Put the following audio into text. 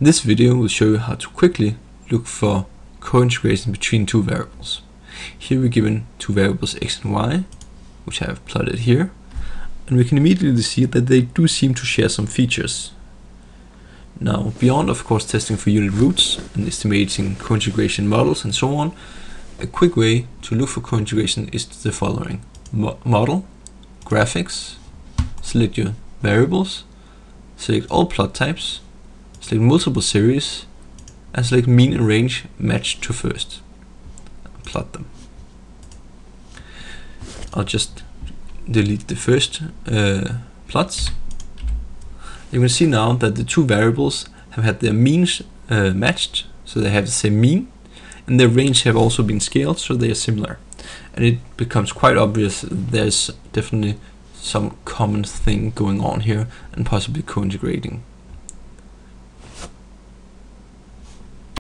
This video will show you how to quickly look for co-integration between two variables. Here we're given two variables x and y, which I have plotted here, and we can immediately see that they do seem to share some features. Now, beyond of course testing for unit roots and estimating co-integration models and so on, a quick way to look for co-integration is the following. Model, graphics, select your variables, select all plot types, select multiple series, and select mean and range match to first. Plot them. I'll just delete the first plots. You can see now that the two variables have had their means matched, so they have the same mean, and their range have also been scaled, so they are similar. And it becomes quite obvious that there's definitely some common thing going on here and possibly co-integrating.